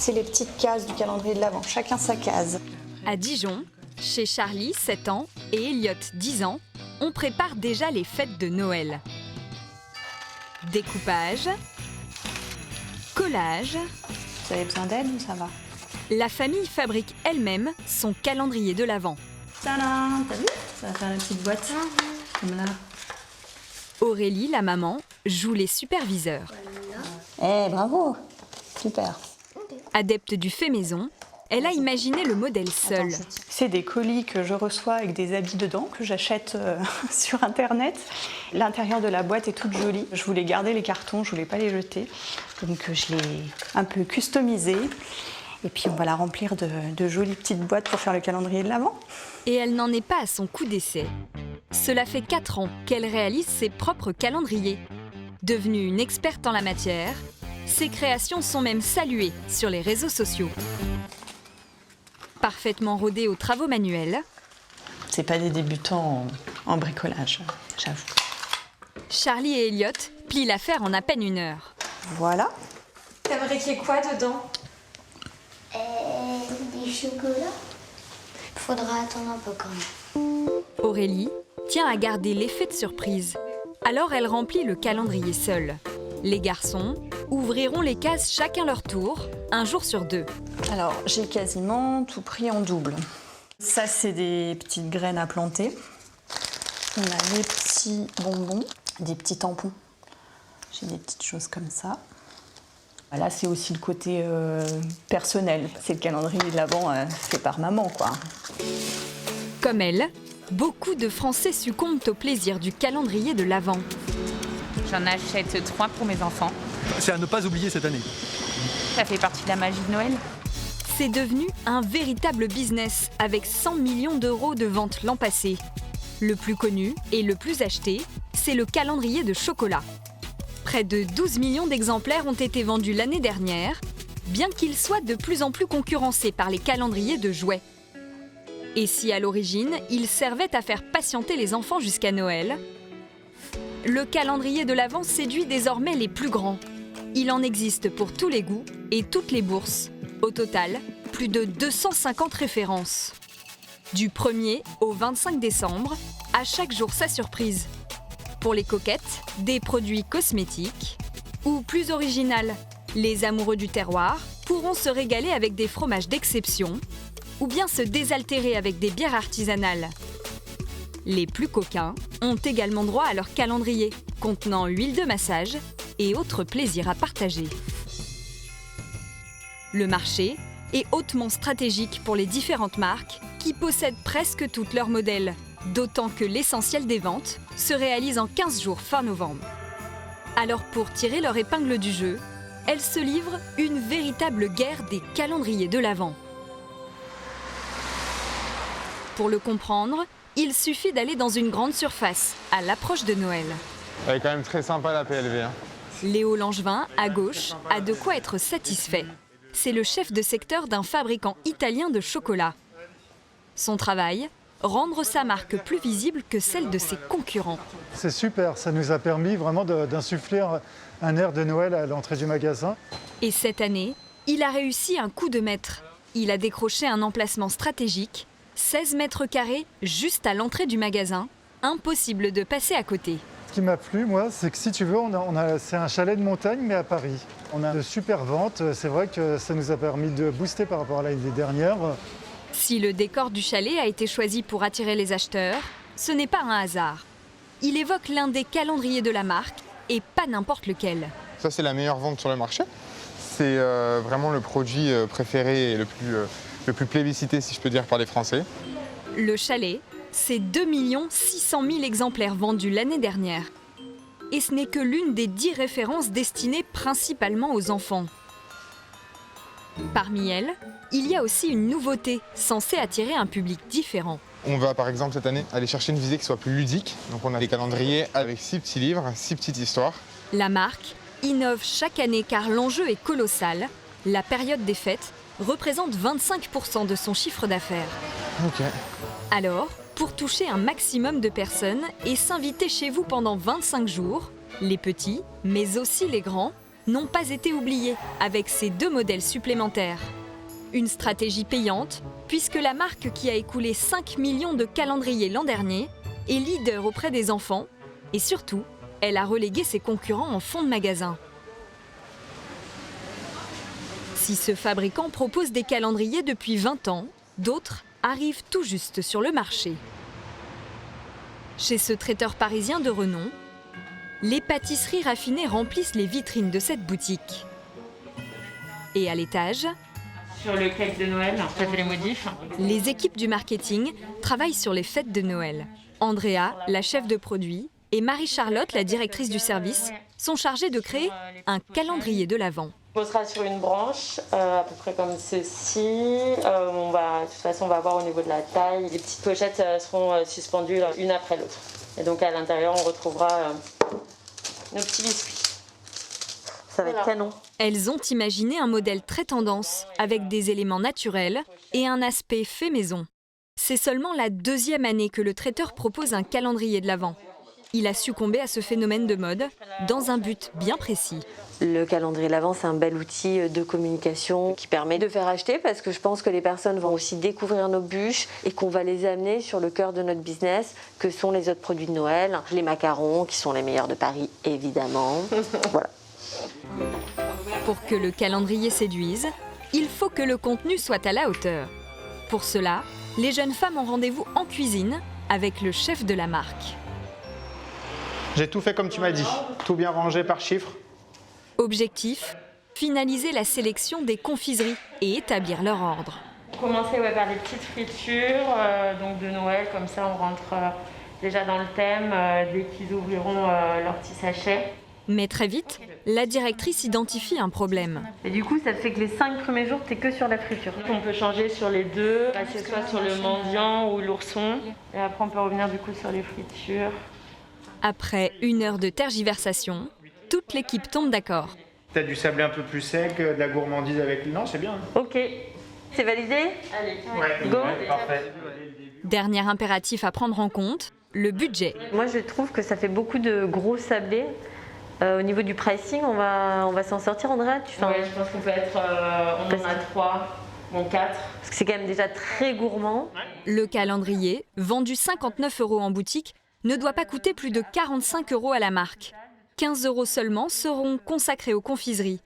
c'est les petites cases du calendrier de l'Avent, chacun sa case. À Dijon, chez Charlie, 7 ans, et Elliot, 10 ans, on prépare déjà les fêtes de Noël. Découpage, collage. Vous avez besoin d'aide ou ça va? La famille fabrique elle-même son calendrier de l'Avent. Tadam, t'as vu? Ça va faire la petite boîte, comme là. Aurélie, la maman, joue les superviseurs. Eh, bravo! Super. Adepte du fait maison, elle a imaginé le modèle seul. C'est des colis que je reçois avec des habits dedans, que j'achète sur Internet. L'intérieur de la boîte est toute jolie. Je voulais garder les cartons, je voulais pas les jeter. Donc je l'ai un peu customisé. Et puis on va la remplir de jolies petites boîtes pour faire le calendrier de l'Avent. Et elle n'en est pas à son coup d'essai. Cela fait 4 ans qu'elle réalise ses propres calendriers. Devenue une experte en la matière, ses créations sont même saluées sur les réseaux sociaux. Parfaitement rodée aux travaux manuels, C'est pas des débutants en bricolage, j'avoue. Charlie et Elliot plient l'affaire en à peine 1 heure. Voilà. T'aimerais qu'il y ait quoi dedans? Des chocolats. Faudra attendre un peu quand même. Aurélie tient à garder l'effet de surprise. Alors elle remplit le calendrier seule. Les garçons ouvriront les cases chacun leur tour, un jour sur 2. Alors, j'ai quasiment tout pris en double. Ça, c'est des petites graines à planter. On a les petits bonbons, des petits tampons. J'ai des petites choses comme ça. Là, c'est aussi le côté personnel. C'est le calendrier de l'Avent fait par maman, quoi. Comme elle, beaucoup de Français succombent au plaisir du calendrier de l'Avent. J'en achète 3 pour mes enfants. C'est à ne pas oublier cette année. Ça fait partie de la magie de Noël. C'est devenu un véritable business avec 100 millions d'euros de ventes l'an passé. Le plus connu et le plus acheté, c'est le calendrier de chocolat. Près de 12 millions d'exemplaires ont été vendus l'année dernière, bien qu'il soit de plus en plus concurrencé par les calendriers de jouets. Et si à l'origine, il servait à faire patienter les enfants jusqu'à Noël, le calendrier de l'Avent séduit désormais les plus grands. Il en existe pour tous les goûts et toutes les bourses. Au total, plus de 250 références. Du 1er au 25 décembre, à chaque jour sa surprise. Pour les coquettes, des produits cosmétiques. Ou plus original, les amoureux du terroir pourront se régaler avec des fromages d'exception ou bien se désaltérer avec des bières artisanales. Les plus coquins ont également droit à leur calendrier, contenant huile de massage et autres plaisirs à partager. Le marché est hautement stratégique pour les différentes marques qui possèdent presque tous leurs modèles, d'autant que l'essentiel des ventes se réalise en 15 jours fin novembre. Alors pour tirer leur épingle du jeu, elles se livrent une véritable guerre des calendriers de l'Avent. Pour le comprendre, il suffit d'aller dans une grande surface, à l'approche de Noël. Elle est quand même très sympa la PLV. Léo Langevin, à gauche, a de quoi être satisfait. C'est le chef de secteur d'un fabricant italien de chocolat. Son travail, rendre sa marque plus visible que celle de ses concurrents. C'est super, ça nous a permis vraiment d'insuffler un air de Noël à l'entrée du magasin. Et cette année, il a réussi un coup de maître. Il a décroché un emplacement stratégique, 16 mètres carrés juste à l'entrée du magasin, impossible de passer à côté. Ce qui m'a plu, moi, c'est que si tu veux, c'est un chalet de montagne, mais à Paris. On a de super ventes, c'est vrai que ça nous a permis de booster par rapport à l'année dernière. Si le décor du chalet a été choisi pour attirer les acheteurs, ce n'est pas un hasard. Il évoque l'un des calendriers de la marque, et pas n'importe lequel. Ça, c'est la meilleure vente sur le marché. C'est vraiment le produit préféré et le plus plébiscité, si je peux dire, par les Français. Le chalet, c'est 2 600 000 exemplaires vendus l'année dernière. Et ce n'est que l'une des 10 références destinées principalement aux enfants. Parmi elles, il y a aussi une nouveauté censée attirer un public différent. On va par exemple cette année aller chercher une visée qui soit plus ludique. Donc on a des calendriers avec 6 petits livres, 6 petites histoires. La marque innove chaque année car l'enjeu est colossal. La période des fêtes représente 25% de son chiffre d'affaires. Ok. Alors, pour toucher un maximum de personnes et s'inviter chez vous pendant 25 jours, les petits, mais aussi les grands, n'ont pas été oubliés avec ces 2 modèles supplémentaires. Une stratégie payante, puisque la marque qui a écoulé 5 millions de calendriers l'an dernier est leader auprès des enfants et surtout, elle a relégué ses concurrents en fond de magasin. Si ce fabricant propose des calendriers depuis 20 ans, d'autres arrivent tout juste sur le marché. Chez ce traiteur parisien de renom, les pâtisseries raffinées remplissent les vitrines de cette boutique. Et à l'étage, Sur le cake de Noël, ça fait les modifs. les équipes du marketing travaillent sur les fêtes de Noël. Andrea, la chef de produit, et Marie-Charlotte, la directrice du service, sont chargées de créer un calendrier de l'Avent. On sera sur une branche, à peu près comme ceci. De toute façon, on va voir au niveau de la taille. Les petites pochettes seront suspendues une après l'autre. Et donc à l'intérieur, on retrouvera nos petits biscuits. Ça va être canon. Elles ont imaginé un modèle très tendance, avec des éléments naturels et un aspect fait maison. C'est seulement la 2e année que le traiteur propose un calendrier de l'Avent. Il a succombé à ce phénomène de mode dans un but bien précis. Le calendrier de l'Avent, c'est un bel outil de communication qui permet de faire acheter parce que je pense que les personnes vont aussi découvrir nos bûches et qu'on va les amener sur le cœur de notre business, que sont les autres produits de Noël. Les macarons, qui sont les meilleurs de Paris, évidemment. Voilà. Pour que le calendrier séduise, il faut que le contenu soit à la hauteur. Pour cela, les jeunes femmes ont rendez-vous en cuisine avec le chef de la marque. J'ai tout fait comme tu m'as dit, tout bien rangé par chiffre. Objectif, finaliser la sélection des confiseries et établir leur ordre. Commencer par les petites fritures donc de Noël, comme ça on rentre déjà dans le thème dès qu'ils ouvriront leur petit sachet. Mais très vite, la directrice identifie un problème. Et du coup, ça fait que les 5 premiers jours, t'es que sur la friture. On peut changer sur les deux, passer soit sur le mendiant ou l'ourson. Et après, on peut revenir du coup sur les fritures. Après 1 heure de tergiversation, toute l'équipe tombe d'accord. Peut-être du sablé un peu plus sec, de la gourmandise avec... Non, c'est bien. Ok, c'est validé? Allez, go. Ouais, parfait. Dernier impératif à prendre en compte, le budget. Moi, je trouve que ça fait beaucoup de gros sablés. Au niveau du pricing, on va s'en sortir, Andrea? Je pense qu'on peut être... on en a 3, bon 4. Parce que c'est quand même déjà très gourmand. Le calendrier, vendu 59 € en boutique, ne doit pas coûter plus de 45 € à la marque. 15 € seulement seront consacrés aux confiseries.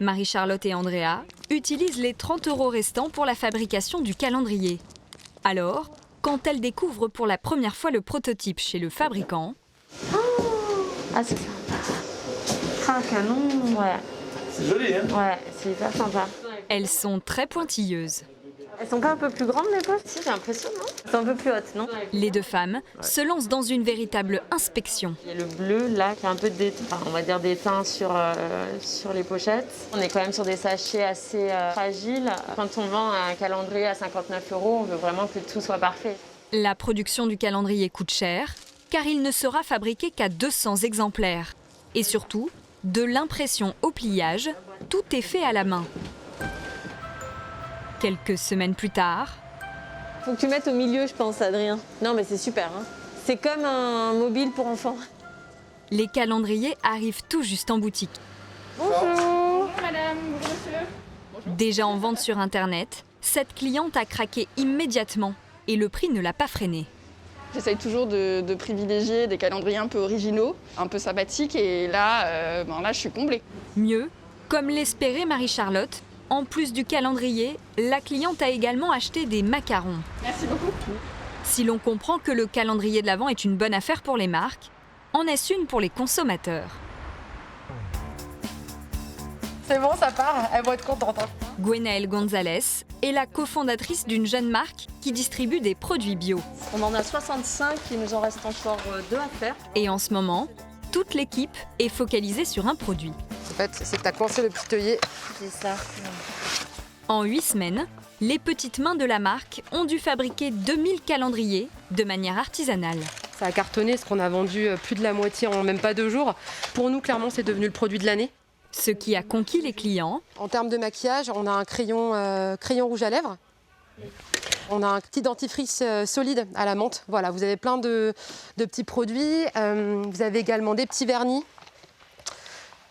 Marie-Charlotte et Andrea utilisent les 30 € restants pour la fabrication du calendrier. Alors, quand elles découvrent pour la première fois le prototype chez le fabricant... Ah, c'est sympa. Ah, canon. Ouais. C'est joli, hein? Ouais, c'est hyper sympa. Elles sont très pointilleuses. Elles sont pas un peu plus grandes, les poches? Si, j'ai l'impression, non? Elles sont un peu plus hautes, non? Les 2 femmes se lancent dans une véritable inspection. Il y a le bleu, là, qui a un peu on va dire des teints sur les pochettes. On est quand même sur des sachets assez fragiles. Quand on vend un calendrier à 59 €, on veut vraiment que tout soit parfait. La production du calendrier coûte cher, car il ne sera fabriqué qu'à 200 exemplaires. Et surtout, de l'impression au pliage, tout est fait à la main. Quelques semaines plus tard... Faut que tu mettes au milieu, je pense, Adrien. Non, mais c'est super, hein. C'est comme un mobile pour enfants. Les calendriers arrivent tout juste en boutique. Bonjour. Bonjour madame, bonjour monsieur. Déjà en vente sur Internet, cette cliente a craqué immédiatement et le prix ne l'a pas freinée. J'essaye toujours de privilégier des calendriers un peu originaux, un peu sympathiques, et là, là je suis comblée. Mieux, comme l'espérait Marie-Charlotte, en plus du calendrier, la cliente a également acheté des macarons. Merci beaucoup. Si l'on comprend que le calendrier de l'Avent est une bonne affaire pour les marques, en est-ce une pour les consommateurs? C'est bon, ça part, elles vont être contentes. Gwenaëlle Gonzalez est la cofondatrice d'une jeune marque qui distribue des produits bio. On en a 65, il nous en reste encore 2 à faire. Et en ce moment, toute l'équipe est focalisée sur un produit. En fait, c'est que tu as coincé le petit œillet. C'est ça. En 8 semaines, les petites mains de la marque ont dû fabriquer 2000 calendriers de manière artisanale. Ça a cartonné, parce qu'on a vendu plus de la moitié en même pas 2 jours. Pour nous, clairement, c'est devenu le produit de l'année. Ce qui a conquis les clients. En termes de maquillage, on a un crayon rouge à lèvres. On a un petit dentifrice solide à la menthe. Voilà, vous avez plein de petits produits. Vous avez également des petits vernis.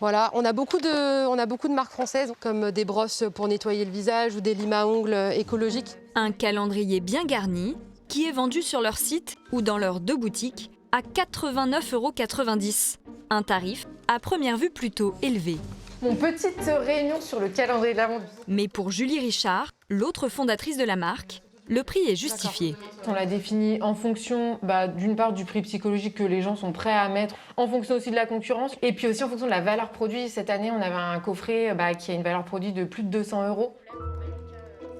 Voilà, on a beaucoup de marques françaises, comme des brosses pour nettoyer le visage ou des limes à ongles écologiques. Un calendrier bien garni qui est vendu sur leur site ou dans leurs 2 boutiques à 89,90 €. Un tarif à première vue plutôt élevé. Mon petite réunion sur le calendrier de l'Avent. Mais pour Julie Richard, l'autre fondatrice de la marque, le prix est justifié. On l'a défini en fonction d'une part du prix psychologique que les gens sont prêts à mettre, en fonction aussi de la concurrence, et puis aussi en fonction de la valeur produit. Cette année, on avait un coffret qui a une valeur produit de plus de 200 €.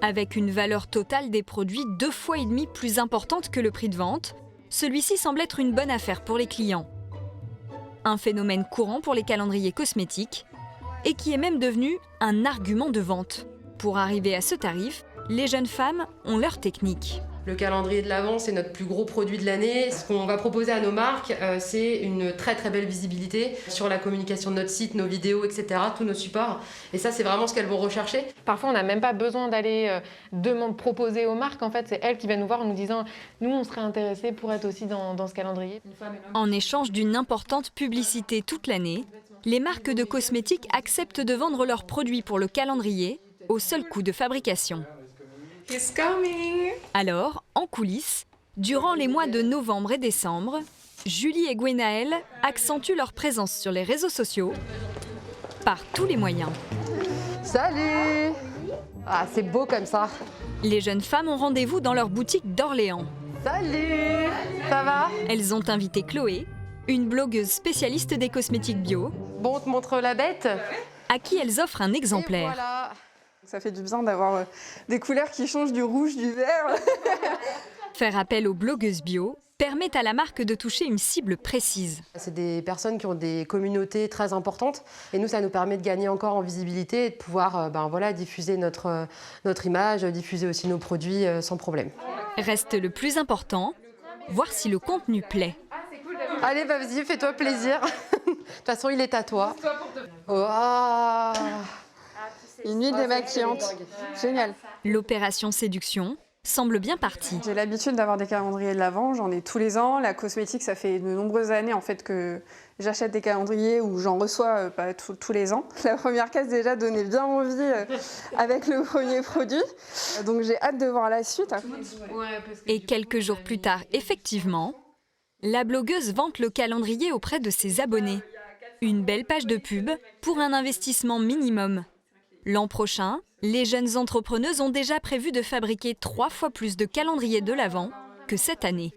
Avec une valeur totale des produits 2,5 fois plus importante que le prix de vente, celui-ci semble être une bonne affaire pour les clients. Un phénomène courant pour les calendriers cosmétiques et qui est même devenu un argument de vente. Pour arriver à ce tarif, les jeunes femmes ont leur technique. Le calendrier de l'Avent, c'est notre plus gros produit de l'année. Ce qu'on va proposer à nos marques, c'est une très très belle visibilité sur la communication de notre site, nos vidéos, etc., tous nos supports. Et ça, c'est vraiment ce qu'elles vont rechercher. Parfois, on n'a même pas besoin d'aller proposer aux marques. En fait, c'est elles qui viennent nous voir en nous disant « Nous, on serait intéressés pour être aussi dans ce calendrier. » En échange d'une importante publicité toute l'année, les marques de cosmétiques acceptent de vendre leurs produits pour le calendrier au seul coût de fabrication. Alors, en coulisses, durant les mois de novembre et décembre, Julie et Gwenaëlle accentuent leur présence sur les réseaux sociaux par tous les moyens. Salut! Ah, c'est beau comme ça. Les jeunes femmes ont rendez-vous dans leur boutique d'Orléans. Salut! Ça va? Elles ont invité Chloé, une blogueuse spécialiste des cosmétiques bio. Bon, on te montre la bête? À qui elles offrent un exemplaire. Voilà. Ça fait du bien d'avoir des couleurs qui changent du rouge, du vert. Faire appel aux blogueuses bio permet à la marque de toucher une cible précise. C'est des personnes qui ont des communautés très importantes et nous, ça nous permet de gagner encore en visibilité et de pouvoir diffuser notre image, diffuser aussi nos produits sans problème. Reste le plus important, voir si le contenu plaît. Allez, vas-y, fais-toi plaisir. De toute façon, il est à toi. Oh. Une nuit démaquillante. Génial. L'opération séduction semble bien partie. J'ai l'habitude d'avoir des calendriers de l'Avent, j'en ai tous les ans. La cosmétique, ça fait de nombreuses années en fait que j'achète des calendriers ou j'en reçois tous les ans. La première case déjà donnait bien envie avec le premier produit. Donc j'ai hâte de voir la suite. Et quelques jours plus tard, effectivement, la blogueuse vante le calendrier auprès de ses abonnés. Une belle page de pub pour un investissement minimum. L'an prochain, les jeunes entrepreneuses ont déjà prévu de fabriquer 3 fois plus de calendriers de l'Avent que cette année.